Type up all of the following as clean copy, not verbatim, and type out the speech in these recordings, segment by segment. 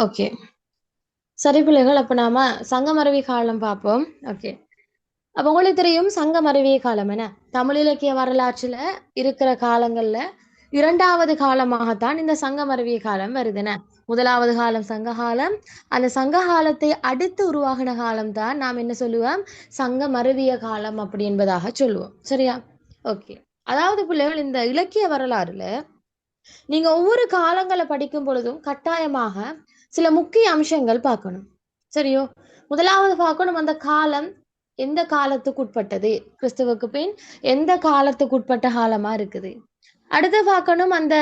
Okay. சரி பிள்ளைகள், அப்ப நாம சங்கமருவி காலம் பார்ப்போம். ஓகே. அப்ப உங்களுக்கு தெரியும் சங்கமருவிய காலம் என்ன? தமிழ் இலக்கிய வரலாற்றுல இருக்கிற காலங்கள்ல இரண்டாவது காலமாகத்தான் இந்த சங்கமருவிய காலம் வருதுன. முதலாவது காலம் சங்ககாலம். அந்த சங்ககாலத்தை அடுத்து உருவாகின காலம் தான் நாம் என்ன சொல்லுவோம்? சங்கமருவிய காலம் அப்படி என்பதாக சொல்லுவோம். சரியா? ஓகே. அதாவது பிள்ளைகள், இந்த இலக்கிய வரலாறுல நீங்க ஒவ்வொரு காலங்களை படிக்கும் பொழுதும் கட்டாயமாக சில முக்கிய அம்சங்கள் பார்க்கணும். சரியோ? முதலாவது பார்க்கணும், அந்த காலம் எந்த காலத்துக்கு உட்பட்டது, கிறிஸ்துவுக்கு பின் எந்த காலத்துக்கு உட்பட்ட காலமா இருக்குது. அடுத்து பார்க்கணும், அந்த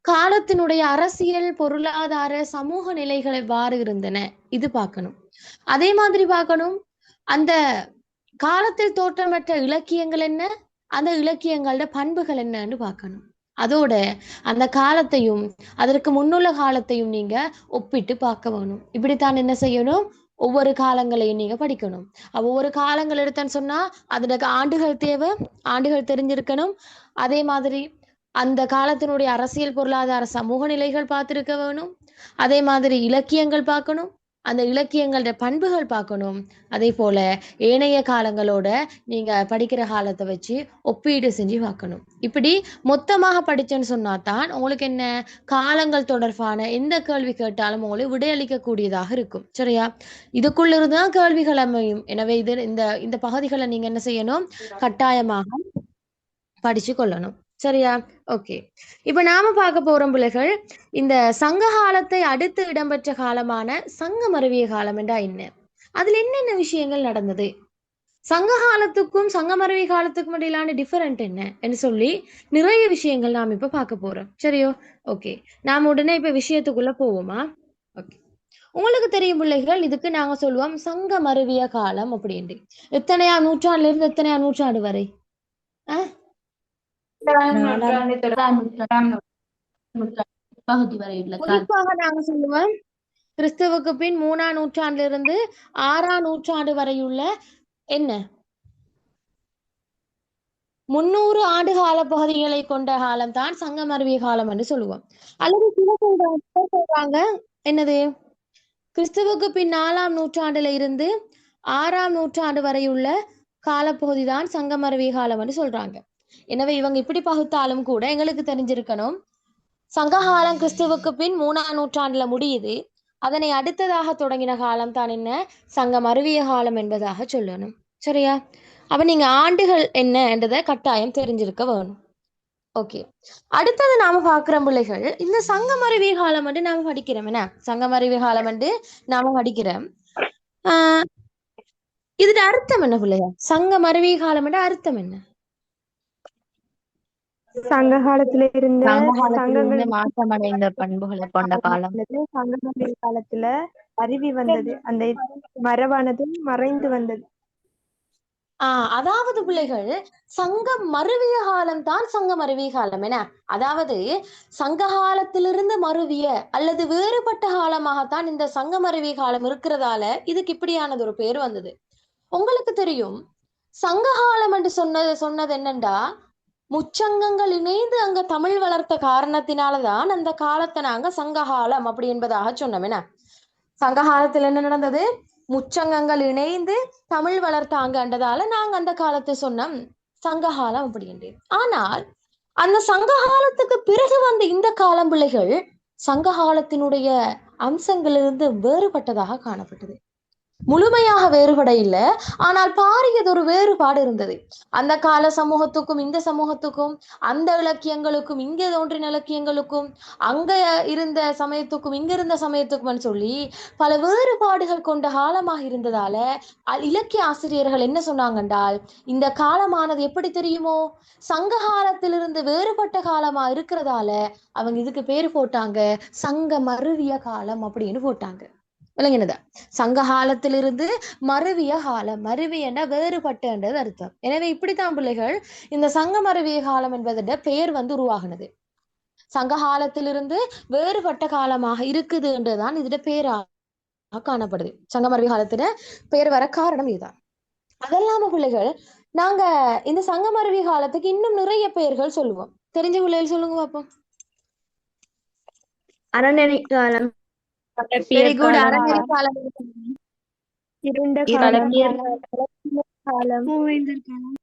காலத்தினுடைய அரசியல், பொருளாதார, சமூக நிலைகள் எவ்வாறு இருந்தன, இது பார்க்கணும். அதே மாதிரி பார்க்கணும், அந்த காலத்தில் தோற்றமற்ற இலக்கியங்கள் என்ன, அந்த இலக்கியங்களோட பண்புகள் என்னன்னு பார்க்கணும். அதோட அந்த காலத்தையும் அதற்கு முன்னுள்ள காலத்தையும் நீங்க ஒப்பிட்டு பார்க்க வேணும். இப்படித்தான் என்ன செய்யணும்? ஒவ்வொரு காலங்களையும் நீங்க படிக்கணும். ஒவ்வொரு காலங்கள் எடுத்தேன்னு சொன்னா அதற்கு ஆண்டுகள் தேவை, ஆண்டுகள் தெரிஞ்சிருக்கணும். அதே மாதிரி அந்த காலத்தினுடைய அரசியல், பொருளாதார, சமூக நிலைகள் பார்த்திருக்க வேணும். அதே மாதிரி இலக்கியங்கள் பார்க்கணும், அந்த இலக்கியங்களோட பண்புகள் பார்க்கணும். அதே போல ஏனைய காலங்களோட நீங்க படிக்கிற காலத்தை வச்சு ஒப்பீடு செஞ்சு பார்க்கணும். இப்படி மொத்தமாக படிச்சேன்னு சொன்னாதான் உங்களுக்கு என்ன, காலங்கள் தொடர்பான எந்த கேள்வி கேட்டாலும் உங்களுக்கு விடையளிக்க கூடியதாக இருக்கும். சரியா? இதுக்குள்ள இருந்துதான் கேள்விகள் அமையும். எனவே இது இந்த இந்த பகுதிகளை நீங்க என்ன செய்யணும்? கட்டாயமாக படிச்சு கொள்ளணும். சரியா? ஓகே. இப்ப நாம பார்க்க போறோம் பிள்ளைகள், இந்த சங்க காலத்தை அடுத்து இடம்பெற்ற காலமான சங்கமருவிய காலம் என்றா என்ன, அதுல என்னென்ன விஷயங்கள் நடந்தது, சங்க காலத்துக்கும் சங்கமருவி காலத்துக்கும் இடையிலான டிஃபரெண்ட் என்ன என்று சொல்லி நிறைய விஷயங்கள் நாம் இப்ப பார்க்க போறோம். சரியோ? ஓகே. நாம உடனே இப்ப விஷயத்துக்குள்ள போவோமா? ஓகே. உங்களுக்கு தெரியும் பிள்ளைகள், இதுக்கு நாங்க சொல்லுவோம் சங்கமருவிய காலம் அப்படின்ட்டு. எத்தனையாம் நூற்றாண்டுல இருந்து எத்தனையாம் நூற்றாண்டு வரை? அஹ் பகுதி வரை உள்ள குறிப்பாக நாங்க சொல்லுவோம் கிறிஸ்துவுக்கு பின் 3ஆம் நூற்றாண்டிலிருந்து இருந்து 6ஆம் நூற்றாண்டு வரையுள்ள என்ன 300 ஆண்டு கால பகுதிகளை கொண்ட காலம் தான் சங்கமருவிய காலம் என்று சொல்லுவோம். அல்லது சில சொல்றாங்க என்னது, கிறிஸ்துவுக்கு பின் 4ஆம் நூற்றாண்டுல இருந்து 6ஆம் நூற்றாண்டு வரையுள்ள காலப்பகுதி தான் சங்கமருவிய காலம் என்று சொல்றாங்க. எனவே இவங்க இப்படி பகுத்தாலும் கூட எங்களுக்கு தெரிஞ்சிருக்கணும், சங்ககாலம் கிறிஸ்துவுக்கு பின் 3ஆம் நூற்றாண்டுல முடியுது, அதனை அடுத்ததாக தொடங்கின காலம் தான் என்ன, சங்கமருவிய காலம் என்பதாக சொல்லணும். சரியா? அப்ப நீங்க ஆண்டுகள் என்ன என்றதை கட்டாயம் தெரிஞ்சிருக்க வேணும். ஓகே. அடுத்தது நாம பார்க்கிற பிள்ளைகள், இந்த சங்கமருவிய காலம் வந்து நாம படிக்கிறோம் என்ன, சங்கமருவிய காலம் வந்து நாம படிக்கிறோம். இதுல அர்த்தம் என்ன பிள்ளையா? சங்கமருவிய காலம் அர்த்தம் என்ன? சங்க காலத்துல இருந்த சங்கங்கள் மாற்றமடைந்த பண்புகளை கொண்ட காலம். சங்கமருவி காலத்துல அருவி வந்தது, அந்த மரபானது மறைந்து வந்தது. அதாவது பிள்ளைகள், சங்க மருவிய காலம் தான் சங்க மருவிய காலம் என, அதாவது சங்க காலத்திலிருந்து மருவிய அல்லது வேறுபட்ட காலமாகத்தான் இந்த சங்க மருவிய காலம் இருக்கிறதால இதுக்கு இப்படியானது ஒரு பேர் வந்தது. உங்களுக்கு தெரியும், சங்க காலம் என்று சொன்னது என்னண்டா, முச்சங்கங்கள் இணைந்து அங்க தமிழ் வளர்த்த காரணத்தினாலதான் அந்த காலத்தை நாங்க சங்ககாலம் அப்படி என்பதாக சொன்னோம் என்ன. சங்க காலத்துல என்ன நடந்தது? முச்சங்கங்கள் இணைந்து தமிழ் வளர்த்தாங்கன்றதால நாங்க அந்த காலத்தை சொன்னோம் சங்ககாலம் அப்படின்ட்டு. ஆனால் அந்த சங்க காலத்துக்கு பிறகு வந்த இந்த காலம் பிள்ளைகள் சங்க காலத்தினுடைய அம்சங்களிலிருந்து வேறுபட்டதாக காணப்பட்டது. முழுமையாக வேறுபட இல்லை, ஆனால் பாரியதொரு வேறுபாடு இருந்தது. அந்த கால சமூகத்துக்கும் இந்த சமூகத்துக்கும், அந்த இலக்கியங்களுக்கும் இங்கே தோன்றின இலக்கியங்களுக்கும், அங்க இருந்த சமயத்துக்கும் இங்க இருந்த சமயத்துக்கும் சொல்லி பல வேறுபாடுகள் கொண்ட காலமாக இருந்ததால இலக்கிய ஆசிரியர்கள் என்ன சொன்னாங்கன்றால், இந்த காலமானது எப்படி தெரியுமோ, சங்க காலத்திலிருந்து வேறுபட்ட காலமா இருக்கிறதால அவங்க இதுக்கு பேரு போட்டாங்க சங்க மருவிய காலம் அப்படின்னு போட்டாங்க. விளங்கினதா? சங்க காலத்திலிருந்து மருவிய காலம், மருவியன்னா வேறுபட்டன்றது அர்த்தம். எனவே இப்படித்தான் பிள்ளைகள் இந்த சங்க மருவிய காலம் என்பதோட பெயர் உருவாகினது. சங்க காலத்திலிருந்து வேறுபட்ட காலமாக இருக்குது என்றுதான் இதோட பேராக காணப்படுது. சங்க மருவிய காலத்துல பெயர் வர காரணம் இதுதான். அதெல்லாம பிள்ளைகள், நாங்க இந்த சங்க மருவிய காலத்துக்கு இன்னும் நிறைய பெயர்கள் சொல்லுவோம். தெரிஞ்ச பிள்ளைகள் சொல்லுங்க பாப்போம். அறநெறி காலம், வெரி களப்பிரர் குட். காலம், அறநெறி காலம், இருண்ட காலம், களப்பிரர் காலம்,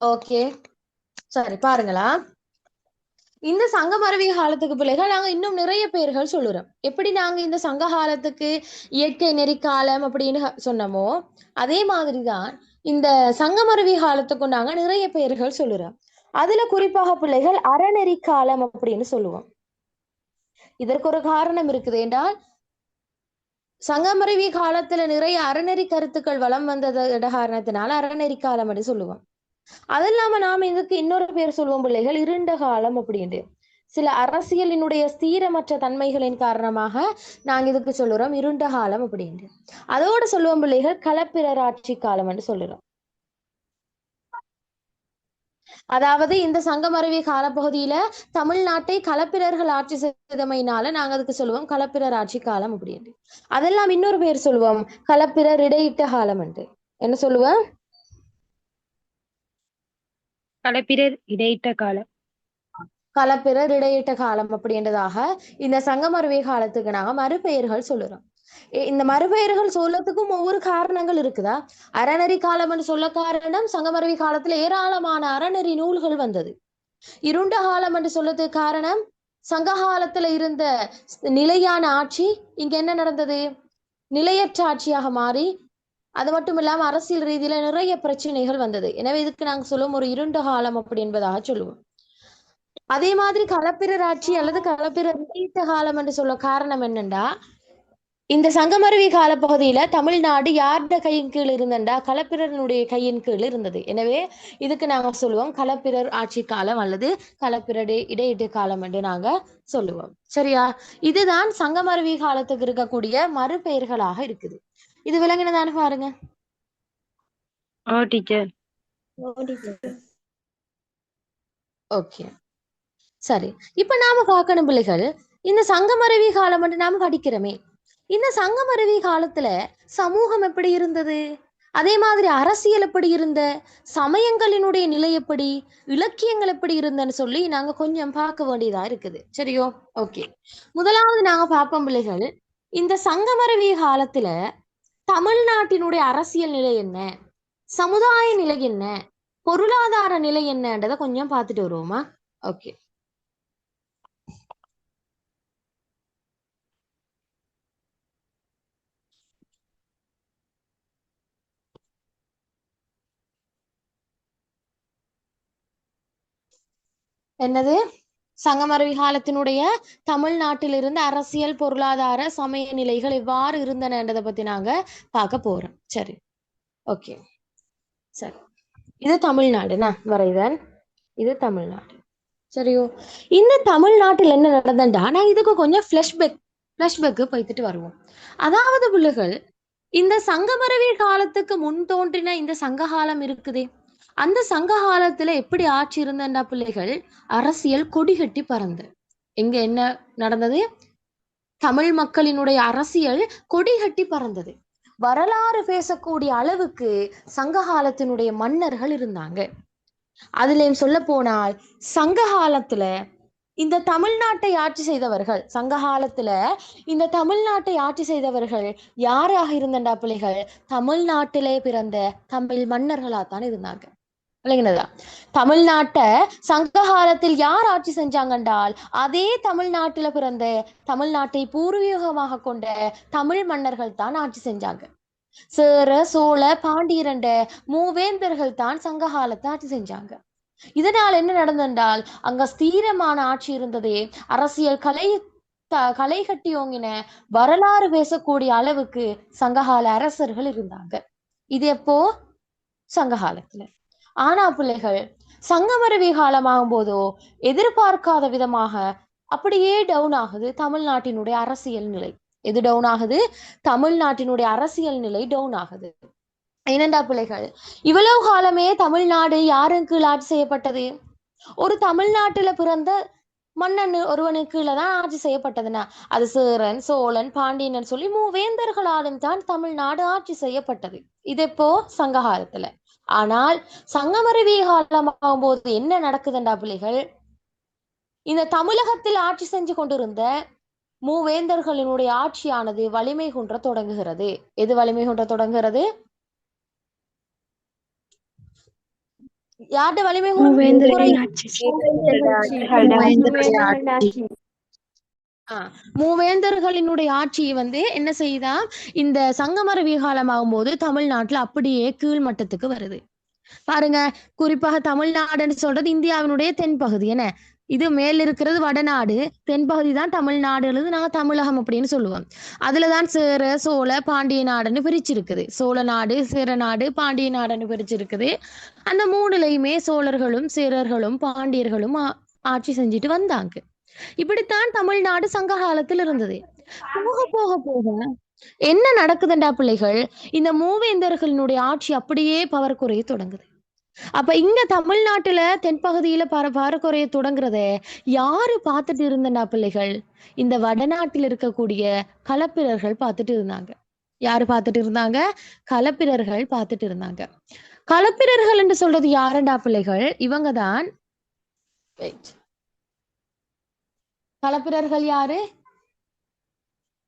ஓகே. சரி, பாருங்களா, இந்த சங்கமருவி காலத்துக்கு பிள்ளைகள் நாங்க இன்னும் நிறைய பெயர்கள் சொல்லுறோம். எப்படி நாங்க இந்த சங்க காலத்துக்கு இயற்கை நெறிக்காலம் அப்படின்னு சொன்னோமோ, அதே மாதிரிதான் இந்த சங்கமருவி காலத்துக்கும் நாங்க நிறைய பெயர்கள் சொல்லுறோம். அதுல குறிப்பாக பிள்ளைகள் அறநெறி காலம் அப்படின்னு சொல்லுவோம். இதற்கு ஒரு காரணம் இருக்குது என்றால், சங்கமருவி காலத்துல நிறைய அறநெறி கருத்துக்கள் வளம் வந்தது காரணத்தினால அறநெறி காலம் அப்படின்னு சொல்லுவோம். அது இல்லாம நாம இதுக்கு இன்னொரு பேர் சொல்லுவோம் பிள்ளைகள், இருண்ட காலம் அப்படின்ட்டு. சில அரசியலினுடைய ஸ்திரமற்ற தன்மைகளின் காரணமாக நாங்க இதுக்கு சொல்லுறோம் இருண்ட காலம் அப்படின்ட்டு. அதோட சொல்லுவோம் பிள்ளைகள் களப்பிரர் ஆட்சி காலம் என்று சொல்லுறோம். அதாவது இந்த சங்கமருவி காலப்பகுதியில தமிழ்நாட்டை களப்பிரர்கள் ஆட்சி செய்தமையினால நாங்க அதுக்கு சொல்லுவோம் களப்பிரர் ஆட்சி காலம் அப்படின்ட்டு. அதெல்லாம் இன்னொரு பேர் சொல்லுவோம் களப்பிரர் இடையிட்ட காலம் என்று. என்ன சொல்லுவோம்? களப்பிரர் இடையிட்ட காலம். களப்பிரர் இடையிட்ட காலம் அப்படின்றதாக இந்த சங்கமருவி காலத்துக்கு நாங்க மறுபெயர்கள் சொல்லுறோம். இந்த மறுபெயர்கள் சொல்லத்துக்கும் ஒவ்வொரு காரணங்கள் இருக்குதா? அறநெறி காலம்னு சொல்ல காரணம், சங்கமருவி காலத்துல ஏராளமான அறநெறி நூல்கள் வந்தது. இருண்ட காலம் என்று சொல்லதுக்கு காரணம், சங்க காலத்துல இருந்த நிலையான ஆட்சி இங்க என்ன நடந்தது? நிலையற்ற ஆட்சியாக மாறி, அது மட்டும் இல்லாம அரசியல் ரீதியில நிறைய பிரச்சனைகள் வந்தது. எனவே இதுக்கு நாங்க சொல்லுவோம் ஒரு இருண்ட காலம் அப்படி என்பதாக சொல்லுவோம். அதே மாதிரி களப்பிரர் ஆட்சி அல்லது களப்பிரர் இடையிட்ட காலம் என்று சொல்ல காரணம் என்னண்டா, இந்த சங்கமருவி காலப்பகுதியில தமிழ்நாடு யார்ட கையின் கீழ் இருந்தண்டா? களப்பிரனுடைய கையின் கீழ் இருந்தது. எனவே இதுக்கு நாங்க சொல்லுவோம் களப்பிரர் ஆட்சி காலம் அல்லது களப்பிரர் இடையிட்டு காலம் என்று நாங்க சொல்லுவோம். சரியா? இதுதான் சங்கமருவி காலத்துக்கு இருக்கக்கூடிய மறுபெயர்களாக இருக்குது. இது விளங்கினதானு பாருங்க. டீச்சர். ஓகே, சரி. இப்ப நாம பார்க்கணும் பிள்ளைகள், இந்த சங்கமருவி காலம் என்று நாம படிக்கிறோமே, இந்த சங்கமருவி காலத்துல சமூகம் எப்படி இருந்தது, அதே மாதிரி அரசியல் எப்படி இருந்த, சமயங்களினுடைய நிலை எப்படி, இலக்கியங்கள் எப்படி இருந்தன்னு சொல்லி நாங்க கொஞ்சம் பார்க்க வேண்டியதா இருக்குது. சரியோ? ஓகே. முதலாவது நாங்க பார்ப்போம் பிள்ளைகள், இந்த சங்கமருவி காலத்துல தமிழ்நாட்டினுடைய அரசியல் நிலை என்ன, சமுதாய நிலை என்ன, பொருளாதார நிலை என்னன்றதை கொஞ்சம் பார்த்துட்டு வருவோமா? ஓகே. என்னது? சங்கமருவி காலத்தினுடைய தமிழ்நாட்டில் இருந்த அரசியல், பொருளாதார, சமய நிலைகள் எவ்வாறு இருந்தனன்றதை பத்தி நாங்க பார்க்க போறோம். சரி, ஓகே. சரி, இது தமிழ்நாடுனா வரைதன், இது தமிழ்நாடு. சரியோ? இந்த தமிழ்நாட்டில் என்ன நடந்தண்டா, நான் இதுக்கு கொஞ்சம் பிளஷ்பேக்கு போய்த்துட்டு வருவோம். அதாவது பிள்ளைகள், இந்த சங்கமருவி காலத்துக்கு முன் தோன்றின இந்த சங்ககாலம் இருக்குதே, அந்த சங்க காலத்துல எப்படி ஆட்சி இருந்தண்டா பிள்ளைகள்? அரசியல் கொடி கட்டி பறந்து. எங்க என்ன நடந்தது? தமிழ் மக்களினுடைய அரசியல் கொடி கட்டி பறந்தது. வரலாறு பேசக்கூடிய அளவுக்கு சங்க காலத்தினுடைய மன்னர்கள் இருந்தாங்க. அதுலயும் சொல்ல போனால் சங்க காலத்துல இந்த தமிழ்நாட்டை ஆட்சி செய்தவர்கள், சங்க காலத்துல இந்த தமிழ்நாட்டை ஆட்சி செய்தவர்கள் யாராக இருந்தண்டா பிள்ளைகள்? தமிழ்நாட்டிலே பிறந்த தமிழ் மன்னர்களாத்தான் இருந்தாங்க. இல்லைங்களா? தமிழ்நாட்டை சங்க காலத்தில் யார் ஆட்சி செஞ்சாங்கன்றால், அதே தமிழ்நாட்டுல பிறந்த, தமிழ்நாட்டை பூர்வீகமாக கொண்ட தமிழ் மன்னர்கள் தான் ஆட்சி செஞ்சாங்க. சேர, சோழ, பாண்டியரண்ட மூவேந்தர்கள் தான் சங்க காலத்தை ஆட்சி செஞ்சாங்க. இதனால் என்ன நடந்தென்றால், அங்க ஸ்தீரமான ஆட்சி இருந்ததே, அரசியல் கலை கட்டி ஓங்கின, வரலாறு பேசக்கூடிய அளவுக்கு சங்ககால அரசர்கள் இருந்தாங்க. இது எப்போ? சங்க காலத்துல. ஆனா பிள்ளைகள், சங்கமருவி காலமாகும் போதோ எதிர்பார்க்காத விதமாக அப்படியே டவுன் ஆகுது தமிழ்நாட்டினுடைய அரசியல் நிலை. எது டவுன் ஆகுது? தமிழ்நாட்டினுடைய அரசியல் நிலை டவுன் ஆகுது. என்னண்டா பிள்ளைகள், இவ்வளவு காலமே தமிழ்நாடு யாருக்கு கீழ் ஆட்சி செய்யப்பட்டது? ஒரு தமிழ்நாட்டுல பிறந்த மன்னன் ஒருவனுக்கு கீழதான் ஆட்சி செய்யப்பட்டதுன்னா, அது சேரன், சோழன், பாண்டியன் சொல்லி மூவேந்தர்களாலும் தான் தமிழ்நாடு ஆட்சி செய்யப்பட்டது. இது எப்போ? சங்க காலத்துல. ஆனால் சங்கமருவி காலமாகும் போது என்ன நடக்குதுண்டா பிள்ளைகள்? இந்த தமிழகத்தில் ஆட்சி செஞ்சு கொண்டிருந்த மூவேந்தர்களினுடைய ஆட்சியானது வலிமை குன்ற தொடங்குகிறது. எது வலிமை குன்ற தொடங்குகிறது? யார்கிட்ட வலிமை மூவேந்தரின் ஆட்சி. மூவேந்தர்களினுடைய ஆட்சி என்ன செய்தா இந்த சங்கமரவி காலமாகும் போது தமிழ்நாட்டுல அப்படியே கீழ்மட்டத்துக்கு வருது. பாருங்க, குறிப்பாக தமிழ்நாடுன்னு சொல்றது இந்தியாவினுடைய தென்பகுதி. என்ன இது மேல் இருக்கிறது வடநாடு, தென்பகுதி தான் தமிழ்நாடு அல்லது நாங்க தமிழகம் அப்படின்னு சொல்லுவோம். அதுலதான் சேர சோழ பாண்டிய நாடுன்னு பிரிச்சிருக்குது. சோழ நாடு, சேர நாடு, பாண்டிய நாடுன்னு பிரிச்சிருக்குது. அந்த மூணுலையுமே சோழர்களும் சேரர்களும் பாண்டியர்களும் ஆட்சி செஞ்சுட்டு வந்தாங்க. இப்படித்தான் தமிழ்நாடு சங்க காலத்தில் இருந்தது. போக போக போக என்ன நடக்குதுண்டா பிள்ளைகள், இந்த மூவேந்தர்களினுடைய ஆட்சி அப்படியே பவர் குறைய தொடங்குது. அப்ப இங்க தமிழ்நாட்டுல தென்பகுதியில பவர் குறைய தொடங்குறத யாரு பார்த்துட்டு இருந்தண்டா பிள்ளைகள்? இந்த வடநாட்டில் இருக்கக்கூடிய களப்பிரர்கள் பார்த்துட்டு இருந்தாங்க. யாரு பார்த்துட்டு இருந்தாங்க? களப்பிரர்கள் பார்த்துட்டு இருந்தாங்க. களப்பிரர்கள் என்று சொல்றது யாருண்டா பிள்ளைகள்? இவங்கதான். களப்பிரர்கள் யாரு?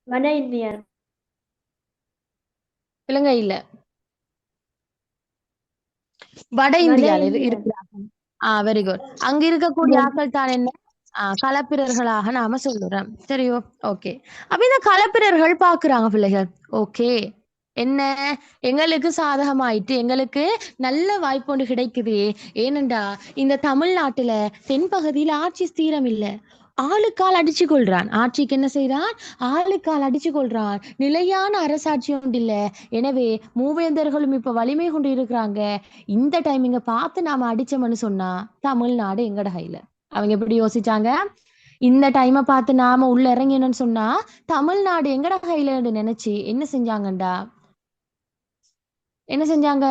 வட இந்தியர். இலங்கை இல்ல, வட இந்தியால இருக்கிறாங்க. Very good. அங்க இருக்கக்கூடிய ஆட்கள் தான் என்ன? களப்பிரர்களாக நாம சொல்லுறோம். சரியோ? ஓகே. அப்ப இந்த களப்பிரர்கள் பாக்குறாங்க பிள்ளைகள், ஓகே என்ன எங்களுக்கு சாதகமாயிட்டு எங்களுக்கு நல்ல வாய்ப்பு ஒன்று கிடைக்குது. ஏனென்றா இந்த தமிழ்நாட்டுல தென்பகுதியில ஆட்சி ஸ்திரம் இல்ல, ஆளுக்கால் அடிச்சு கொள்றான். ஆட்சிக்கு என்ன செய்யறான்? ஆளுக்கால் அடிச்சு கொள்றான். நிலையான அரசாட்சி ஒன்று இல்ல. எனவே மூவேந்தர்களும் இப்ப வலிமை கொண்டு இருக்கிறாங்க. இந்த டைமிங்க பார்த்து நாம அடிச்சோம்னு சொன்னா தமிழ்நாடு எங்கட கையில. அவங்க எப்படி யோசிச்சாங்க? இந்த டைமை பார்த்து நாம உள்ள இறங்கினு சொன்னா தமிழ்நாடு எங்கட கையில நினைச்சு என்ன செஞ்சாங்கண்டா? என்ன செஞ்சாங்க?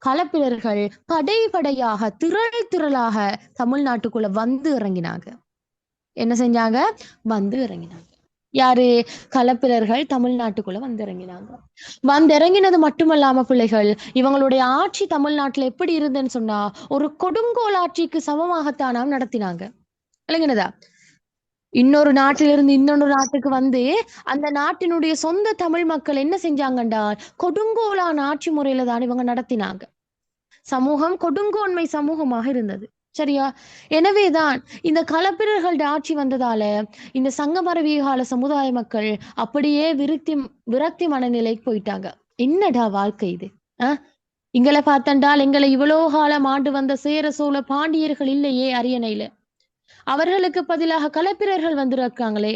களப்பிரர்கள் படையாக திரளாக தமிழ்நாட்டுக்குள்ள வந்து இறங்கினாங்க. என்ன செஞ்சாங்க? வந்து இறங்கினாங்க. யாரு? களப்பிரர்கள் தமிழ்நாட்டுக்குள்ள வந்து இறங்கினாங்க. வந்து இறங்கினது மட்டுமல்லாம பிள்ளைகள், இவங்களுடைய ஆட்சி தமிழ்நாட்டுல எப்படி இருந்ததுன்னு சொன்னா ஒரு கொடுங்கோல் ஆட்சிக்கு சமமாகத்தான் நடத்தினாங்க. விளங்கினதா? இன்னொரு நாட்டிலிருந்து இன்னொரு நாட்டுக்கு வந்து அந்த நாட்டினுடைய சொந்த தமிழ் மக்கள் என்ன செஞ்சாங்கண்டா கொடுங்கோலான ஆட்சி முறையில தான் இவங்க நடத்தினாங்க. சமூகம் கொடுங்கோன்மை சமூகமாக இருந்தது. சரியா? எனவேதான் இந்த களப்பிரர்களுடைய ஆட்சி வந்ததால இந்த சங்கமரவிய கால சமுதாய மக்கள் அப்படியே விரக்தி மனநிலைக்கு போயிட்டாங்க. என்னடா வாழ்க்கை இது? இங்களை பார்த்தண்டால் எங்களை இவ்வளோ காலம் ஆண்டு வந்த சேர சோழ பாண்டியர்கள் இல்லையே அரியணையில, அவர்களுக்கு பதிலாக களப்பிரர்கள் வந்திருக்காங்களே,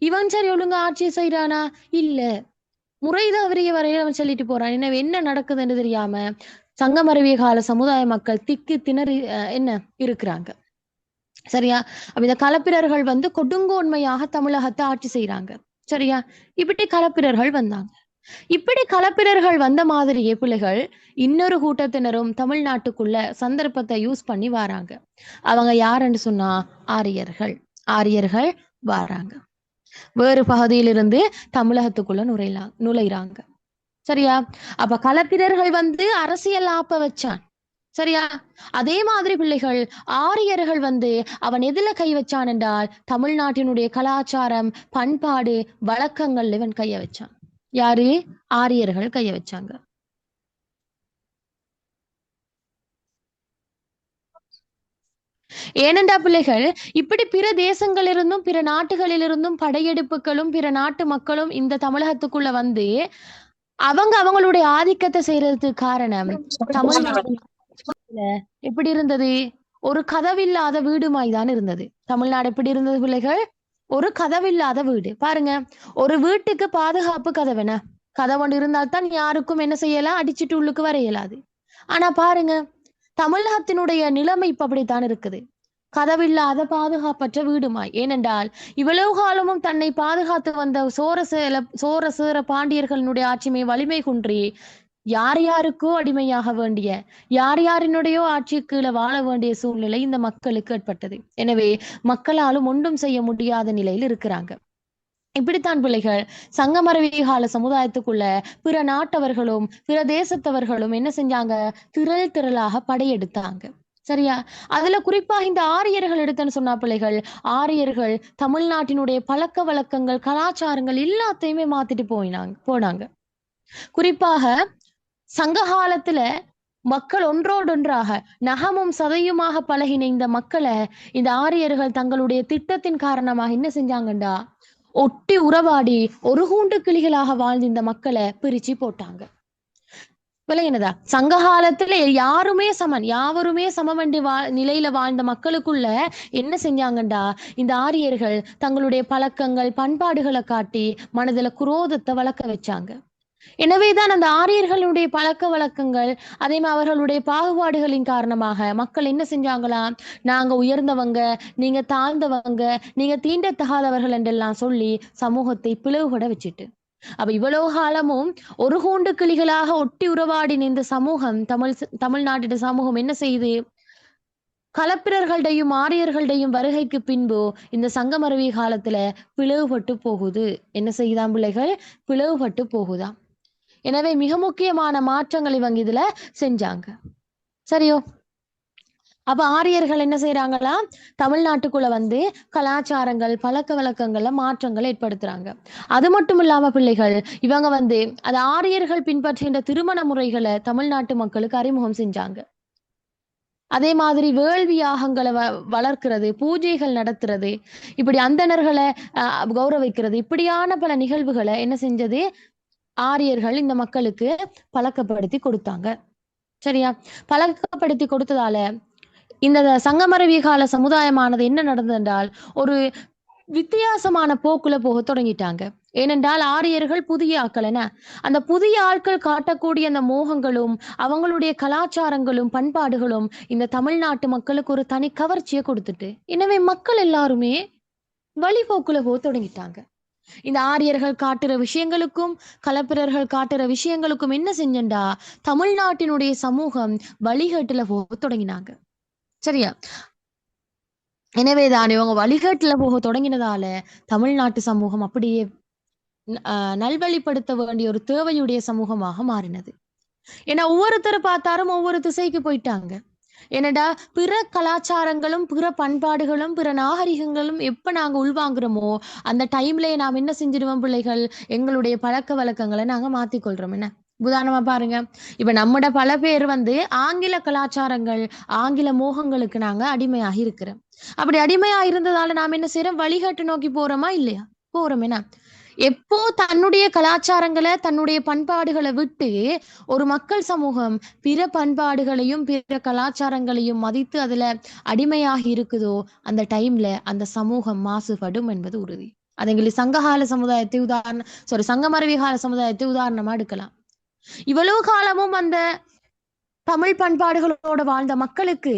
இவன் சரி ஒழுங்கா ஆட்சி செய்யறானா? இல்ல, முறை தவறிய வரையில அவன் சொல்லிட்டு போறான். எனவே என்ன நடக்குதுன்னு தெரியாம சங்கமரவிய கால சமுதாய மக்கள் திக்கி திணறி என்ன இருக்கிறாங்க. சரியா? அப்ப இந்த களப்பிரர்கள் கொடுங்கோன்மையாக தமிழகத்தை ஆட்சி செய்யறாங்க. சரியா? இப்படி களப்பிரர்கள் வந்தாங்க. இப்படி களப்பிரர்கள் வந்த மாதிரியே பிள்ளைகள் இன்னொரு கூட்டத்தினரும் தமிழ்நாட்டுக்குள்ள சந்தர்ப்பத்தை யூஸ் பண்ணி வராங்க. அவங்க யாருன்னு சொன்னா ஆரியர்கள் வராங்க. வேறு பகுதியிலிருந்து தமிழகத்துக்குள்ள நுழைறாங்க. சரியா? அப்ப களப்பிரர்கள் அரசியல் ஆப்ப வச்சான். சரியா? அதே மாதிரி பிள்ளைகள் ஆரியர்கள் அவன் எதுல கை வச்சான் என்றால் தமிழ்நாட்டினுடைய கலாச்சாரம், பண்பாடு, வழக்கங்கள் இவன் கைய வச்சான். யாரு? ஆரியர்கள் கைய வச்சாங்க. ஏனென்றா பிள்ளைகள் இப்படி பிற தேசங்களிலிருந்தும் பிற நாட்டுகளிலிருந்தும் படையெடுப்புகளும் பிற நாட்டு மக்களும் இந்த தமிழகத்துக்குள்ள அவங்களுடைய ஆதிக்கத்தை செய்யறதுக்கு காரணம் தமிழ்நாடு எப்படி இருந்தது? ஒரு கதவில்லாத வீடுமாய்தான் இருந்தது. தமிழ்நாடு எப்படி இருந்தது பிள்ளைகள்? ஒரு கதவில்லாத வீடு. பாருங்க, ஒரு வீட்டுக்கு பாதுகாப்பு கதவென கதவொன்று இருந்தால்தான் யாருக்கும் என்ன செய்யலாம்? அடிச்சுட்டு உள்ளுக்கு வர இயலாது. ஆனா பாருங்க, தமிழகத்தினுடைய நிலைமை இப்ப அப்படித்தான் இருக்குது. கதவில்லாத பாதுகாப்பற்ற வீடுமாய். ஏனென்றால் இவ்வளவு காலமும் தன்னை பாதுகாத்து வந்த சோர சேர பாண்டியர்களுடைய ஆட்சிமை வலிமை குன்றி யார் யாருக்கோ அடிமையாக வேண்டிய, யார் யாரினுடையோ ஆட்சி கீழே வாழ வேண்டிய சூழ்நிலை இந்த மக்களுக்கு ஏற்பட்டது. எனவே மக்களாலும் ஒன்றும் செய்ய முடியாத நிலையில் இருக்கிறாங்க. இப்படித்தான் பிள்ளைகள் சங்கமரவிய கால சமுதாயத்துக்குள்ள பிற நாட்டவர்களும் பிற தேசத்தவர்களும் என்ன செஞ்சாங்க? திரளாக படையெடுத்தாங்க. சரியா? அதுல குறிப்பா இந்த ஆரியர்கள் எடுத்தேன்னு சொன்னா பிள்ளைகள், ஆரியர்கள் தமிழ்நாட்டினுடைய பழக்க வழக்கங்கள், கலாச்சாரங்கள் எல்லாத்தையுமே மாத்திட்டு போனாங்க. குறிப்பாக சங்க காலத்துல மக்கள் ஒன்றோடொன்றாக நகமும் சதையுமாக பழகின இந்த மக்களை இந்த ஆரியர்கள் தங்களுடைய திட்டத்தின் காரணமாக என்ன செஞ்சாங்கண்டா, ஒட்டி உறவாடி ஒரு கூண்டு கிளிகளாக வாழ்ந்த இந்த மக்களை பிரிச்சு போட்டாங்க. விளங்கினதா? சங்க காலத்துல யாருமே சமன், யாவருமே சமவென்று நிலையில வாழ்ந்த மக்களுக்குள்ள என்ன செஞ்சாங்கண்டா, இந்த ஆரியர்கள் தங்களுடைய பழக்கங்கள் பண்பாடுகளை காட்டி மனதுல குரோதத்தை வளர்க்க வச்சாங்க. எனவேதான் அந்த ஆரியர்களுடைய பழக்க வழக்கங்கள் அதே மாதிரி அவர்களுடைய பாகுபாடுகளின் காரணமாக மக்கள் என்ன செஞ்சாங்களாம், நாங்க உயர்ந்தவங்க, நீங்க தாழ்ந்தவங்க, நீங்க தீண்டத்தகாதவர்கள் என்றெல்லாம் சொல்லி சமூகத்தை பிளவுபட வச்சுட்டு, அப்ப இவ்வளவு காலமும் ஒரு கூண்டு கிளிகளாக ஒட்டி உறவாடி நின்ற சமூகம் தமிழ்நாட்டு சமூகம் என்ன செய்யுது, களப்பிரர்களுடையும் ஆரியர்களுடையும் வருகைக்கு பின்பு இந்த சங்கமருவி காலத்துல பிளவுபட்டு போகுது. என்ன செய்யுதாம் பிள்ளைகள்? பிளவுபட்டு போகுதாம். எனவே மிக முக்கியமான மாற்றங்கள் இவங்க இதுல செஞ்சாங்க. சரியோ? அப்ப ஆரியர்கள் என்ன செய்யறாங்களா, தமிழ்நாட்டுக்குள்ள வந்து கலாச்சாரங்கள் பழக்க வழக்கங்கள்ல மாற்றங்களை ஏற்படுத்துறாங்க. அது மட்டும் இல்லாம பிள்ளைகள் இவங்க வந்து அது ஆரியர்கள் பின்பற்றுகின்ற திருமண முறைகளை தமிழ்நாட்டு மக்களுக்கு அறிமுகம் செஞ்சாங்க. அதே மாதிரி வேள்வி யாகங்களை வளர்க்கிறது, பூஜைகள் நடத்துறது, இப்படி அந்தணர்களை கௌரவிக்கிறது, இப்படியான பல நிகழ்வுகளை என்ன செஞ்சது, ஆரியர்கள் இந்த மக்களுக்கு பழக்கப்படுத்தி கொடுத்தாங்க. சரியா? பழக்கப்படுத்தி கொடுத்ததால இந்த சங்கமருவி கால சமுதாயமானது என்ன நடந்தது என்றால் ஒரு வித்தியாசமான போக்குல போக தொடங்கிட்டாங்க. ஏனென்றால் ஆரியர்கள் புதிய ஆட்கள், என்ன அந்த புதிய ஆட்கள் காட்டக்கூடிய அந்த மோகங்களும் அவங்களுடைய கலாச்சாரங்களும் பண்பாடுகளும் இந்த தமிழ்நாட்டு மக்களுக்கு ஒரு தனி கவர்ச்சியை கொடுத்துட்டு, எனவே மக்கள் எல்லாருமே வழிபோக்குல போக தொடங்கிட்டாங்க. இந்த ஆரியர்கள் காட்டுற விஷயங்களுக்கும் களப்பிரர்கள் காட்டுற விஷயங்களுக்கும் என்ன செஞ்சண்டா, தமிழ்நாட்டினுடைய சமூகம் வழிகேட்டுல போக தொடங்கினாங்க. சரியா? எனவேதான் இவங்க வழிகேட்டுல போக தொடங்கினதால தமிழ்நாட்டு சமூகம் அப்படியே நல்வழிப்படுத்த வேண்டிய ஒரு தேவையுடைய சமூகமாக மாறினது. ஏன்னா ஒவ்வொருத்தரை பார்த்தாலும் ஒவ்வொரு திசைக்கு போயிட்டாங்க. என்னடா பிற கலாச்சாரங்களும் பிற பண்பாடுகளும் பிற நாகரிகங்களும் எப்ப நாங்க உள்வாங்குறோமோ அந்த டைம்லயே நாம் என்ன செஞ்சிடுவோம் பிள்ளைகள், எங்களுடைய பழக்க வழக்கங்களை நாங்க மாத்திக்கொள்றோம். என்ன உதாரணமா பாருங்க, இப்ப நம்மட பல பேர் வந்து ஆங்கில கலாச்சாரங்கள் ஆங்கில மோகங்களுக்கு நாங்க அடிமையாகி இருக்கிறோம். அப்படி அடிமையா இருந்ததால நாம் என்ன செய்யறோம், வழிகாட்டு நோக்கி போறோமா இல்லையா? போறோம். என்ன எப்போ தன்னுடைய கலாச்சாரங்களை தன்னுடைய பண்பாடுகளை விட்டு ஒரு மக்கள் சமூகம் பிற பண்பாடுகளையும் பிற கலாச்சாரங்களையும் மதித்து அதுல அடிமையாகி இருக்குதோ அந்த டைம்ல அந்த சமூகம் மாசுபடும் என்பது உறுதி. அது எங்களுக்கு சங்ககால சமுதாயத்தை சங்கமருவி கால சமுதாயத்தை உதாரணமா எடுக்கலாம். இவ்வளவு காலமும் அந்த தமிழ் பண்பாடுகளோட வாழ்ந்த மக்களுக்கு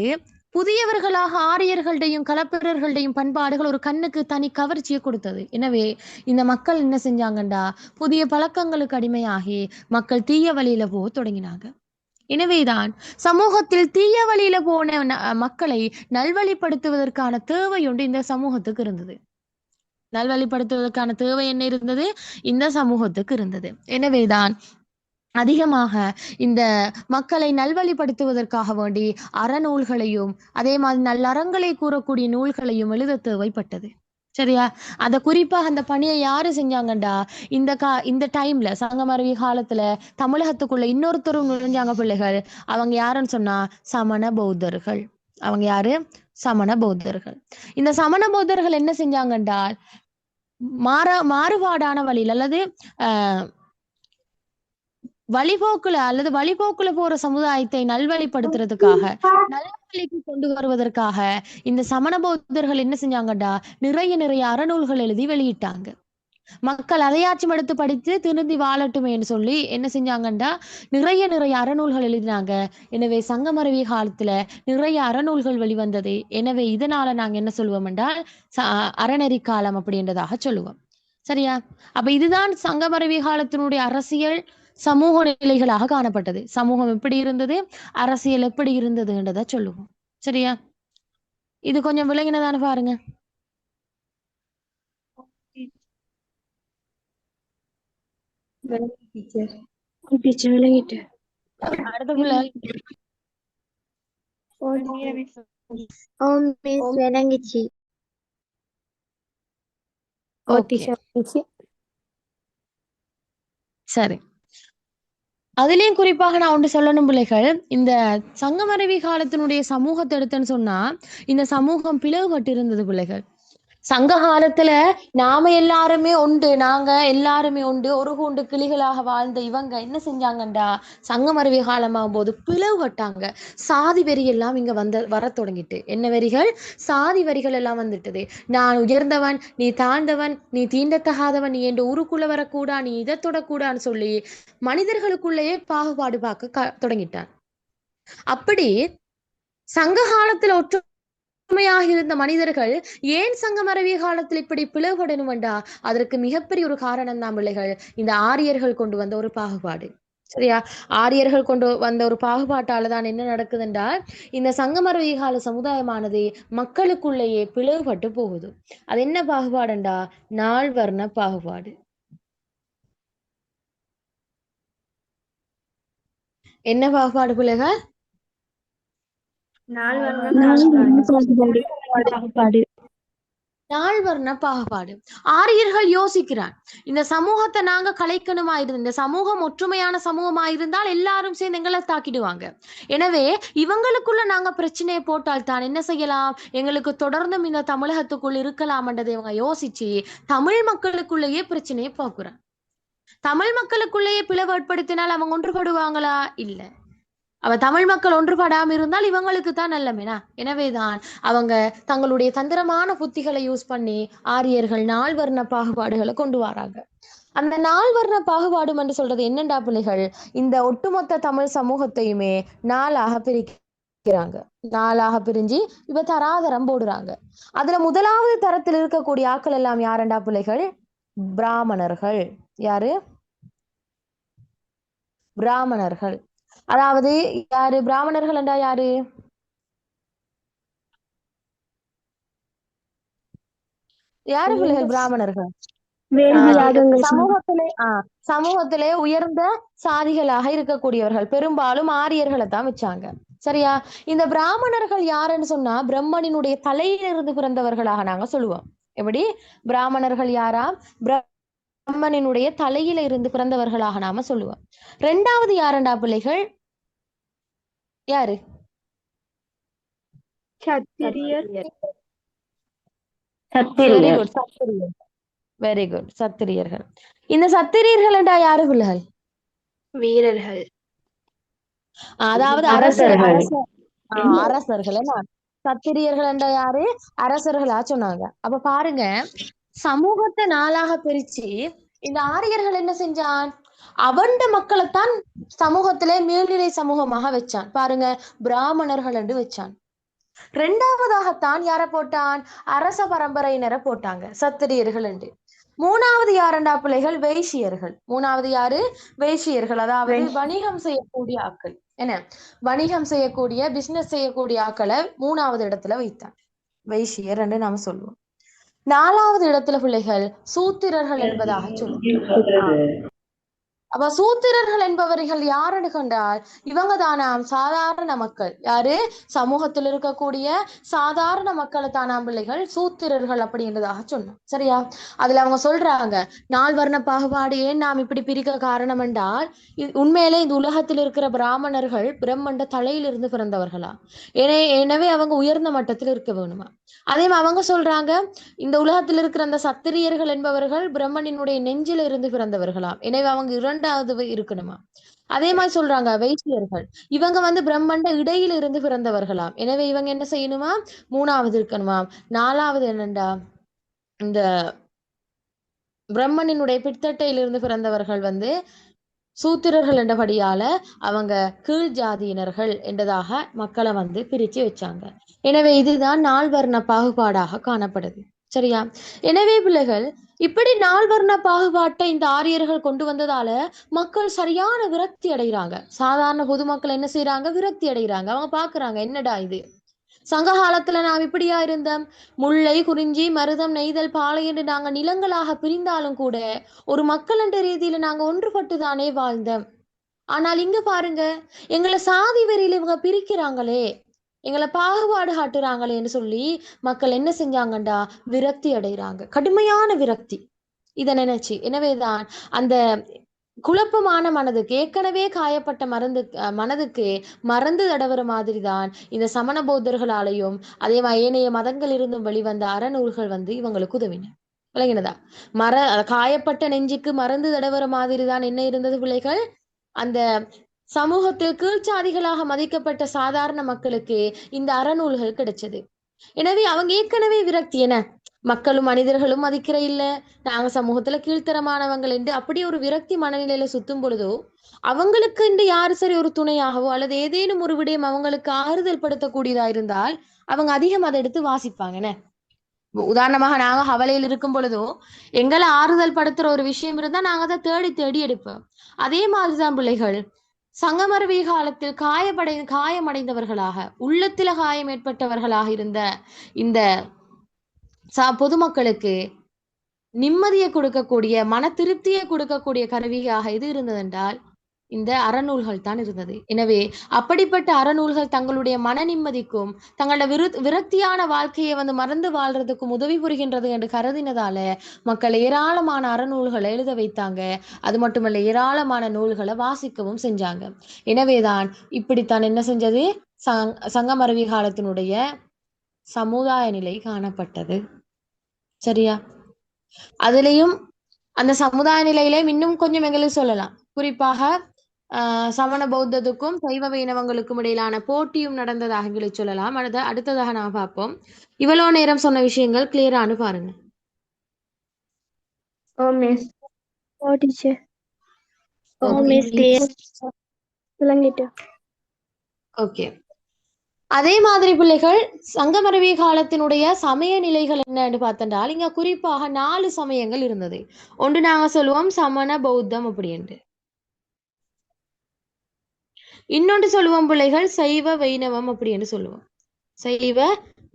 புதியவர்களாக ஆரியர்களுடையும் களப்பிரர்களுடையும் பண்பாடுகள் ஒரு கண்ணுக்கு தனி கவர்ச்சியை கொடுத்தது. எனவே இந்த மக்கள் என்ன செஞ்சாங்கண்டா, புதிய பழக்கங்களுக்கு அடிமையாகி மக்கள் தீய வழியில போக தொடங்கினாங்க. எனவேதான் சமூகத்தில் தீய வழியில போன மக்களை நல்வழிப்படுத்துவதற்கான தேவை ஒன்று இந்த சமூகத்துக்கு இருந்தது. நல்வழிப்படுத்துவதற்கான தேவை என்ன இருந்தது, இந்த சமூகத்துக்கு இருந்தது. எனவேதான் அதிகமாக இந்த மக்களை நல்வழிப்படுத்துவதற்காக வேண்டி அறநூல்களையும் அதே மாதிரி நல்லறங்களை கூறக்கூடிய நூல்களையும் எழுத தேவைப்பட்டது. சரியா? அத குறிப்பாக அந்த பணியை யாரு செஞ்சாங்கண்டா, இந்த டைம்ல சங்கமருவி காலத்துல தமிழகத்துக்குள்ள இன்னொருத்தரும் நுழைஞ்சாங்க பிள்ளைகள். அவங்க யாருன்னு சொன்னா சமண பௌத்தர்கள். அவங்க யாரு? சமண பௌத்தர்கள். இந்த சமண பௌத்தர்கள் என்ன செஞ்சாங்கன்றால் மாறுபாடான வழியில் அல்லது வழிபோக்குல போற சமுதாயத்தை நல்வழிப்படுத்துறதுக்காக நல்ல வழிக்கு கொண்டு வருவதற்காக இந்த சமண பௌத்தர்கள் என்ன செஞ்சாங்கடா, நிறைய அறநூல்கள் எழுதி வெளியிட்டாங்க. மக்கள் அதையாச்சும் எடுத்து படித்து திருந்தி வாழட்டுமேன்னு சொல்லி என்ன செஞ்சாங்கண்டா, நிறைய அறநூல்கள் எழுதினாங்க. எனவே சங்கமருவி காலத்துல நிறைய அறநூல்கள் வெளிவந்தது. எனவே இதனால நாங்க என்ன சொல்லுவோம் என்றால் அறநெறி காலம் அப்படின்றதாக சொல்லுவோம். சரியா? அப்ப இதுதான் சங்கமருவி காலத்தினுடைய அரசியல் சமூக நிலைகளாக காணப்பட்டது. சமூகம் எப்படி இருந்தது, அரசியல் எப்படி இருந்ததுன்றத சொல்லுவோம். சரியா? இது கொஞ்சம் விளங்கினதான பாருங்க. விளங்கிட்டு அடுத்த மிஸ் விளங்குச்சு. ஓகே, சரி. அதுலயும் குறிப்பாக நான் ஒன்று சொல்லணும் பிள்ளைகள், இந்த சங்கமருவி காலத்தினுடைய சமூகத்தை எடுத்தேன்னு சொன்னா இந்த சமூகம் பிளவுபட்டு இருந்தது பிள்ளைகள். சங்க காலத்துல நாம எல்லாருமே உண்டு, நாங்க எல்லாருமே உண்டு, ஒரு கூண்டு கிளிகளாக வாழ்ந்த இவங்க என்ன செஞ்சாங்கண்டா, சங்கமருவி காலமாகும் போது பிளவுபட்டாங்க. சாதி வெறி எல்லாம் இங்க வர தொடங்கிட்டு. என்ன வெறிகள்? சாதி வரிகள் எல்லாம் வந்துட்டது. நான் உயர்ந்தவன், நீ தாழ்ந்தவன், நீ தீண்டத்தகாதவன், நீ என்ற ஊருக்குள்ள வரக்கூடா, நீ இதை தொடக்கூடான்னு சொல்லி மனிதர்களுக்குள்ளேயே பாகுபாடு பார்க்க தொடங்கிட்டான். அப்படி சங்க காலத்துல ஒற்றுமையாக இருந்த மனிதர்கள் ஏன் சங்கமரவிய காலத்தில் இப்படி பிளவுபடணும்டா, அதற்கு மிகப்பெரிய ஒரு காரணம் தான் பிள்ளைகள், இந்த ஆரியர்கள் கொண்டு வந்த ஒரு பாகுபாடு. சரியா? ஆரியர்கள் கொண்டு வந்த ஒரு பாகுபாட்டால தான் என்ன நடக்குதுன்றால், இந்த சங்கமரவிய கால சமுதாயமானது மக்களுக்குள்ளேயே பிளவுபட்டு போகுது. அது என்ன பாகுபாடுண்டா? நாள் வர்ண பாகுபாடு. என்ன பாகுபாடு பிள்ளைகள்? நாள் வர்ண பாகுபாடு. ஆரியர்கள் யோசிக்கிறான், இந்த சமூகத்தை நாங்க கலைக்கணுமா இருந்து, இந்த சமூகம் ஒற்றுமையான சமூகமா இருந்தால் எல்லாரும் சேர்ந்து எங்களை தாக்கிடுவாங்க. எனவே இவங்களுக்குள்ள நாங்க பிரச்சனையை போட்டால் தான் என்ன செய்யலாம், எங்களுக்கு தொடர்ந்தும் இந்த தமிழகத்துக்குள் இருக்கலாம்ன்றதை இவங்க யோசிச்சு தமிழ் மக்களுக்குள்ளேயே பிரச்சனையை போக்குறான். தமிழ் மக்களுக்குள்ளேயே பிளவு ஏற்படுத்தினால் அவங்க ஒன்றுபடுவாங்களா? இல்ல. அவ தமிழ் மக்கள் ஒன்றுபடாம இருந்தால் இவங்களுக்கு தான் நல்லமேனா. எனவேதான் அவங்க தங்களுடைய தந்திரமான புத்திகளை யூஸ் பண்ணி ஆரியர்கள் நால்வர்ண பாகுபாடுகளை கொண்டு வராங்க. அந்த நால்வர்ண பாகுபாடு என்று சொல்றது என்னண்டா பிள்ளைகள், இந்த ஒட்டுமொத்த தமிழ் சமூகத்தையுமே நாளாக பிரிக்கிறாங்க. நாளாக பிரிஞ்சு இப்ப தராதரம் போடுறாங்க. அதுல முதலாவது தரத்தில் இருக்கக்கூடிய ஆக்கள் எல்லாம் யாரண்டா பிள்ளைகள்? பிராமணர்கள். யாரு? பிராமணர்கள். அதாவது யாரு பிராமணர்கள் என்றா? யாரு? யாரு பிள்ளைகள் பிராமணர்கள்? சமூகத்திலே உயர்ந்த சாதிகளாக இருக்கக்கூடியவர்கள், பெரும்பாலும் ஆரியர்களை தான் வச்சாங்க. சரியா? இந்த பிராமணர்கள் யாருன்னு சொன்னா பிரம்மனினுடைய தலையிலிருந்து பிறந்தவர்களாக நாங்க சொல்லுவோம். எப்படி? பிராமணர்கள் யாரா? பிரம்மனினுடைய தலையில இருந்து பிறந்தவர்களாக நாம சொல்லுவோம். ரெண்டாவது யாருண்டா பிள்ளைகள்? யாரு? வெரி குட், சத்திரியர். வெரி குட், சத்திரியர்கள். இந்த சத்திரியர்கள் என்றா யாரு பிள்ளைகள்? வீரர்கள். அதாவது அரசர்கள். சத்திரியர்கள் என்றா யாரு? அரசர்களா சொன்னாங்க. அப்ப பாருங்க, சமூகத்தை நாளாக பிரிச்சு இந்த ஆரியர்கள் என்ன செஞ்சான், அவண்ட மக்களைத்தான் சமூகத்திலே மேல்நிலை சமூகமாக வச்சான். பாருங்க, பிராமணர்கள் என்று வச்சான். ரெண்டாவதாகத்தான் யார போட்டான்? அரச பரம்பரையினரை போட்டாங்க, சத்திரியர்கள் என்று. மூணாவது யாரண்டா பிள்ளைகள்? வைசியர்கள். மூணாவது யாரு? வைசியர்கள். அதாவது வணிகம் செய்யக்கூடிய ஆக்கள். என்ன? வணிகம் செய்யக்கூடிய, பிசினஸ் செய்யக்கூடிய ஆக்களை மூணாவது இடத்துல வைத்தான், வைசியர் என்று நாம சொல்லுவோம். நாலாவது இடத்துல பிள்ளைகள் சூத்திரர்கள் என்பதாக சொல்லுவோம். அப்ப சூத்திரர்கள் என்பவர்கள் யாருன்னு கண்டால் இவங்க தானாம் சாதாரண மக்கள். யாரு? சமூகத்தில் இருக்கக்கூடிய சாதாரண மக்களை தானாம் பிள்ளைகள் சூத்திரர்கள் அப்படின்றதாக சொன்னோம். சரியா? அதுல அவங்க சொல்றாங்க, நால்வர்ண பாகுபாடு ஏன் நாம் இப்படி பிரிக்க காரணம் என்றால், உண்மையிலே இந்த உலகத்தில் இருக்கிற பிராமணர்கள் பிரம்மண்ட தலையிலிருந்து பிறந்தவர்களா, எனவே அவங்க உயர்ந்த மட்டத்தில் இருக்க வேணுமா. அதே அவங்க சொல்றாங்க, இந்த உலகத்தில் இருக்கிற அந்த சத்திரியர்கள் என்பவர்கள் பிரம்மனினுடைய நெஞ்சில இருந்து பிறந்தவர்களாம், எனவே அவங்க இரண்டாவது இருக்கணுமா. அதே மாதிரி சொல்றாங்க வைசியர்கள், இவங்க பிரம்மண்ட இடையில இருந்து பிறந்தவர்களாம், எனவே இவங்க என்ன செய்யணுமா, மூணாவது இருக்கணுமா. நாலாவது என்னண்டா, இந்த பிரம்மனினுடைய பித்தட்டையிலிருந்து பிறந்தவர்கள் சூத்திரர்கள் என்றபடியால அவங்க கீழ் ஜாதியினர்கள் என்றதாக மக்களை பிரிச்சு வச்சாங்க. எனவே இதுதான் நால்வர்ண பாகுபாடாக காணப்படுது. சரியா? எனவே பிள்ளைகள், இப்படி நால்வர்ண பாகுபாட்டை இந்த ஆரியர்கள் கொண்டு வந்ததால மக்கள் சரியான விரக்தி அடைகிறாங்க. சாதாரண பொதுமக்கள் என்ன செய்யறாங்க? விரக்தி அடைகிறாங்க. அவங்க பாக்குறாங்க, என்னடா இது, சங்க காலத்துல நாம் இப்படியா இருந்தோம், முல்லை, குறிஞ்சி, மருதம், நெய்தல், பாலை என்று நாங்க நிலங்களாக பிரிந்தாலும் கூட ஒரு மக்கள் என்ற ரீதியில நாங்க ஒன்றுபட்டுதானே வாழ்ந்தோம். ஆனால் இங்க பாருங்க, எங்களை சாதி வெறியில இவங்க பிரிக்கிறாங்களே, எங்களை பாகுபாடு காட்டுறாங்களேன்னு சொல்லி மக்கள் என்ன செஞ்சாங்கண்டா விரக்தி அடைகிறாங்க, கடுமையான விரக்தி இதை நினைச்சு. எனவேதான் அந்த குழப்பமான மனதுக்கு, ஏற்கனவே காயப்பட்ட மனதுக்கு மருந்து தடவுற மாதிரி தான் இந்த சமண பௌத்தர்களாலையும் அதே ஏனைய மதங்கள் இருந்தும் வெளிவந்த அறநூல்கள் இவங்களுக்கு உதவின. விளங்கினதா? காயப்பட்ட நெஞ்சுக்கு மருந்து தடவுற மாதிரி தான் என்ன இருந்தது பிள்ளைகள், அந்த சமூகத்தில் கீழ்ச்சாதிகளாக மதிக்கப்பட்ட சாதாரண மக்களுக்கு இந்த அறநூல்கள் கிடைச்சது. எனவே அவங்க ஏற்கனவே விரக்தி, என்ன மக்களும் மனிதர்களும் மதிக்கிற இல்ல, நாங்க சமூகத்துல கீழ்த்தரமானவங்கள் என்று அப்படி ஒரு விரக்தி மனநிலையில சுத்தும் பொழுதோ அவங்களுக்கு என்று யாரு சரி ஒரு துணையாகவோ அல்லது ஏதேனும் ஒரு விடயம் அவங்களுக்கு ஆறுதல் படுத்தக்கூடியதா இருந்தால் அவங்க அதிகம் அதை எடுத்து வாசிப்பாங்கன்னு. உதாரணமாக நாங்க ஹவலையில் இருக்கும் பொழுதோ எங்களை ஆறுதல் படுத்துற ஒரு விஷயம் இருந்தா நாங்க அதை தேடி தேடி எடுப்போம். அதே மாதிரிதான் பிள்ளைகள் சங்கமருவி காலத்தில் காயமடைந்தவர்களாக, உள்ளத்தில காயம் ஏற்பட்டவர்களாக இருந்த இந்த பொதுமக்களுக்கு நிம்மதியை கொடுக்கக்கூடிய, மன திருப்தியை கொடுக்கக்கூடிய கருவியாக எது இருந்ததென்றால் இந்த அறநூல்கள் தான் இருந்தது. எனவே அப்படிப்பட்ட அறநூல்கள் தங்களுடைய மன நிம்மதிக்கும் தங்களோட விரக்தியான வாழ்க்கையை மறந்து வாழ்றதுக்கும் உதவி புரிகின்றது என்று கருதினதால மக்கள் ஏராளமான அறநூல்களை எழுத வைத்தாங்க. அது மட்டுமல்ல, ஏராளமான நூல்களை வாசிக்கவும் செஞ்சாங்க. எனவேதான் இப்படித்தான் என்ன செஞ்சது, சங்கமருவி காலத்தினுடைய சமுதாய நிலை காணப்பட்டது. சரியா? அதுலயும் அந்த சமுதாய நிலையில இன்னும் கொஞ்சம் எங்களுக்கு சொல்லலாம். குறிப்பாக சமண பௌத்தத்துக்கும் சைவ வைணவங்களுக்கும் இடையிலான போட்டியும் நடந்ததாக எங்களுக்கு சொல்லலாம். அடுத்ததாக நான் பார்ப்போம். இவ்வளவு நேரம் சொன்ன விஷயங்கள் கிளியரானு பாருங்க. ஓகே. அதே மாதிரி பிள்ளைகள் சங்கமருவி காலத்தினுடைய சமய நிலைகள் என்னன்னு பார்த்தென்றால் இங்க குறிப்பாக 4 சமயங்கள் இருந்தது. ஒன்று நாங்க சொல்லுவோம் சமண பௌத்தம் அப்படின்ட்டு, இன்னொன்று சொல்லுவோம் பிள்ளைகள் சைவ வைணவம் அப்படின்னு சொல்லுவோம். சைவ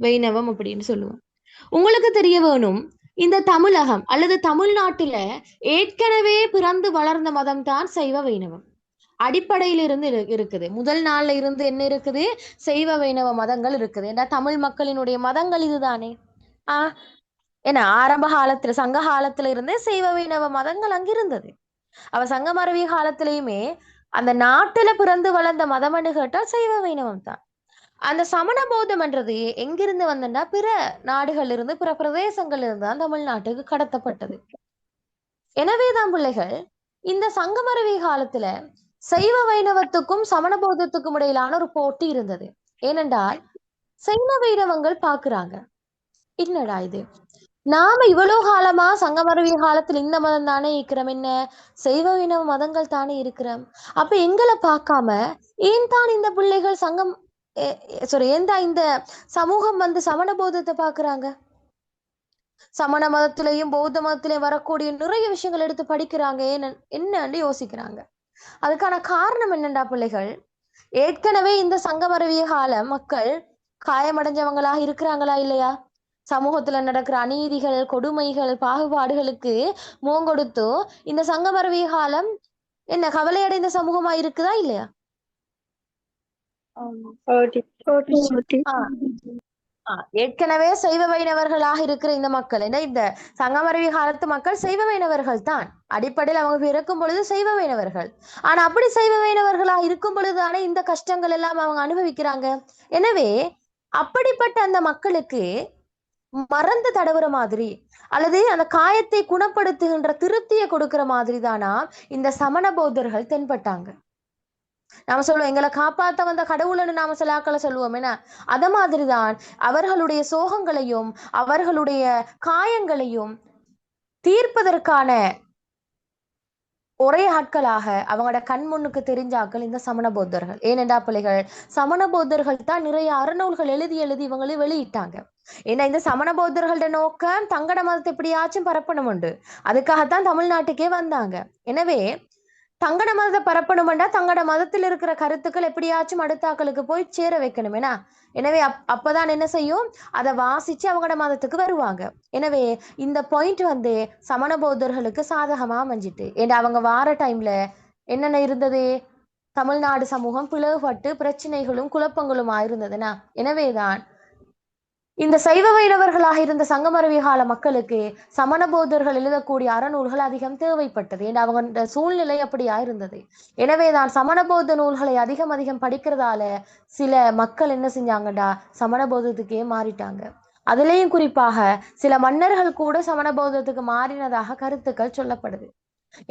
வைணவம் அப்படின்னு சொல்லுவோம். உங்களுக்கு தெரிய வேணும், இந்த தமிழகம் அல்லது தமிழ்நாட்டுல ஏற்கனவே பிறந்து வளர்ந்த மதம் தான் சைவ வைணவம். அடிப்படையில இருந்து இருக்குது. முதல் நாள்ல இருந்து என்ன இருக்குது, சைவ வைணவ மதங்கள் இருக்குது. ஏன்னா தமிழ் மக்களினுடைய மதங்கள் இதுதானே. ஏன்னா ஆரம்ப காலத்துல சங்க காலத்துல இருந்தே சைவ வைணவ மதங்கள் அங்க இருந்தது. அவ சங்கமருவி காலத்திலயுமே அந்த நாட்டுல பிறந்து வளர்ந்த மதம்னு கேட்டால் சைவ வைணவம் தான். அந்த சமண பௌத்தம் என்றது எங்கிருந்து வந்தா பிற நாடுகள்ல இருந்து, பிற பிரதேசங்கள்ல இருந்து தான் தமிழ்நாட்டுக்கு கடத்தப்பட்டது. எனவேதான் பிள்ளைகள் இந்த சங்கமருவி காலத்துல சைவ வைணவத்துக்கும் சமண பௌத்தத்துக்கும் இடையிலான ஒரு போட்டி இருந்தது. ஏனென்றால் சைவ வைணவங்கள் பாக்குறாங்க, என்னடா இது, நாம இவ்வளவு காலமா சங்கமருவி காலத்துல இந்த மதம் தானே இருக்கிறோம், என்ன சைவ வைணவ மதங்கள் தானே இருக்கிறோம், அப்ப எங்களை பார்க்காம ஏன் தான் இந்த பிள்ளைகள் ஏன் தான் இந்த சமூகம் சமண பௌத்தத்தை பாக்குறாங்க, சமண மதத்திலையும் பௌத்த மதத்திலையும் வரக்கூடிய நிறைய விஷயங்கள் எடுத்து படிக்கிறாங்க, என்னன்னு யோசிக்கிறாங்க. அதுக்கான காரணம் என்னண்டா பிள்ளைகள், ஏற்கனவே இந்த சங்கமருவிய கால மக்கள் காயமடைஞ்சவங்களாக இருக்கிறாங்களா இல்லையா? சமூகத்துல நடக்கிற அநீதிகள், கொடுமைகள், பாகுபாடுகளுக்கு முகங்கொடுத்து இந்த சங்கமருவிய காலம் என்ன கவலையடைந்த சமூகமா இருக்குதா இல்லையா? ஏற்கனவே சைவ வைணவர்களாக இருக்கிற இந்த மக்கள், இந்த சங்கமருவி காலத்து மக்கள் சைவ வைணவர்கள் தான். அடிப்படையில் அவங்க பிறக்கும் பொழுது சைவ வைணவர்கள். ஆனா அப்படி சைவ வைணவர்களாக இருக்கும் பொழுதுதானே இந்த கஷ்டங்கள் எல்லாம் அவங்க அனுபவிக்கிறாங்க. எனவே அப்படிப்பட்ட அந்த மக்களுக்கு மறந்து தடவுற மாதிரி அல்லது அந்த காயத்தை குணப்படுத்துகின்ற திருப்தியை கொடுக்கிற மாதிரி தானா இந்த சமண பௌத்தர்கள் தென்பட்டாங்க. நாம சொல்லுவோம் எங்களை காப்பாத்த வந்த கடவுள்னு நாம சிலாக்களை சொல்லுவோம். என்ன அத மாதிரிதான் அவர்களுடைய சோகங்களையும் அவர்களுடைய காயங்களையும் தீர்ப்பதற்கான ஒரே ஆட்களாக அவங்களோட கண் முன்னுக்கு தெரிஞ்சாக்கள் இந்த சமண பௌத்தர்கள். ஏனென்றா பிள்ளைகள், சமண பௌத்தர்கள் தான் நிறைய அறநூல்கள் எழுதி இவங்களை வெளியிட்டாங்க. ஏன்னா இந்த சமண பௌத்தர்களோட நோக்கம் தங்கட மதத்தை எப்படியாச்சும் பரப்பணும் உண்டு. அதுக்காகத்தான் தமிழ்நாட்டுக்கே வந்தாங்க. எனவே தங்கட மதத்தை பரப்பணும்டா தங்கட மதத்தில் இருக்கிற கருத்துக்கள் எப்படியாச்சும் அடுத்தாக்களுக்கு போய் சேர வைக்கணும். எனவே அப்பதான் என்ன செய்யும், அதை வாசிச்சு அவங்களோட மதத்துக்கு வருவாங்க. எனவே இந்த பாயிண்ட் சமண பௌத்தர்களுக்கு சாதகமா அமைஞ்சிட்டு. ஏன்னா அவங்க வார டைம்ல என்னென்ன இருந்தது, தமிழ்நாடு சமூகம் பிளவுபட்டு பிரச்சனைகளும் குழப்பங்களும் ஆயிருந்ததுனா. எனவேதான் இந்த சைவ வைணவர்களாக இருந்த சங்கமருவி கால மக்களுக்கு சமண பௌத்தர்கள் எழுதக்கூடிய அறநூல்கள் அதிகம் தேவைப்பட்டது என்று அவங்க சூழ்நிலை அப்படியா இருந்தது. எனவேதான் சமண பௌத்த நூல்களை அதிகம் படிக்கிறதால சில மக்கள் என்ன செஞ்சாங்கடா சமண பௌத்தத்துக்கே மாறிட்டாங்க. அதுலேயும் குறிப்பாக சில மன்னர்கள் கூட சமண பௌத்தத்துக்கு மாறினதாக கருத்துக்கள் சொல்லப்படுது.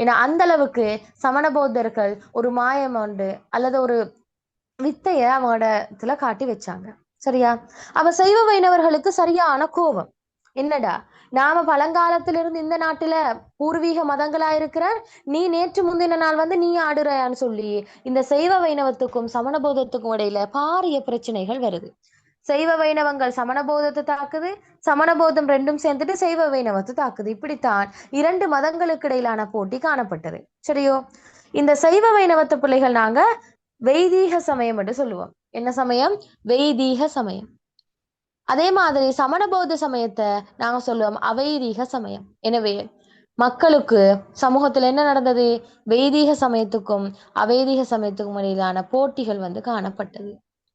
ஏன்னா அந்த அளவுக்கு சமண பௌத்தர்கள் ஒரு மாயம் உண்டு அல்லது ஒரு வித்தைய அவங்களோட காட்டி வச்சாங்க. சரியா? அப்ப சைவ வைணவர்களுக்கு சரியான கோபம். என்னடா நாம பழங்காலத்திலிருந்து இந்த நாட்டுல பூர்வீக மதங்களா இருக்கிற நீ நேற்று முந்தின நாள் வந்து நீ ஆடுறான்னு சொல்லி இந்த சைவ வைணவத்துக்கும் சமண பௌத்தத்துக்கும் இடையில பாரிய பிரச்சனைகள் வருது. சைவ வைணவங்கள் சமண பௌத்தத்தை தாக்குது, சமண பௌத்தம் ரெண்டும் சேர்ந்துட்டு சைவ வைணவத்தை தாக்குது. இப்படித்தான் இரண்டு மதங்களுக்கு இடையிலான போட்டி காணப்பட்டது. சரியோ? இந்த சைவ வைணவத்து பிள்ளைகள் நாங்க வைதீக சமயம் என்று சொல்லுவோம். என்ன சமயம்? வைதீக சமயம். அதே மாதிரி சமண பௌத்த சமயத்தை நாங்க சொல்லுவோம் அவைதீக சமயம். எனவே மக்களுக்கு சமூகத்துல என்ன நடந்தது? வைதீக சமயத்துக்கும் அவைதீக சமயத்துக்கும் இடையிலான போட்டிகள் வந்து காணப்பட்டது.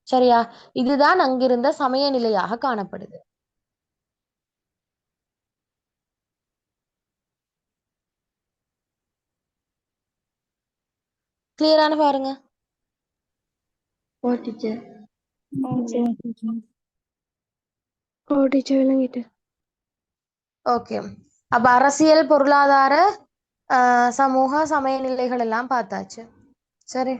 சரியா? இதுதான் அங்கிருந்த சமய நிலையாக காணப்படுது. கிளியரான பாருங்க. ஓ டீச்சர். விளங்கிட்டு. ஓகே. அப்ப அரசியல், பொருளாதார, சமூக, சமய நிலைகள் எல்லாம் பார்த்தாச்சு. சரி,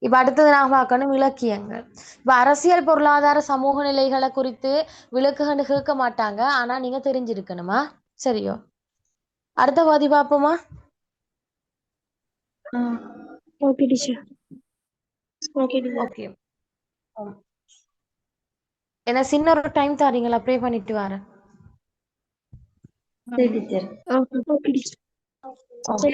இப்ப அடுத்தது நான் பார்க்கணும் இலக்கியங்கள். இப்ப அரசியல், பொருளாதார, சமூக நிலைகளை குறித்து விளக்குகண்டு கேட்க மாட்டாங்க. ஆனா நீங்க தெரிஞ்சிருக்கணுமா? சரியோ? அடுத்த பாதி பார்ப்போமா? Okay teacher. ஓகே. என்ன சின்ன ஒரு டைம் தாரீங்களா? ப்ரே பண்ணிட்டு வரேன். சரி டீச்சர். Okay teacher. ஓகே.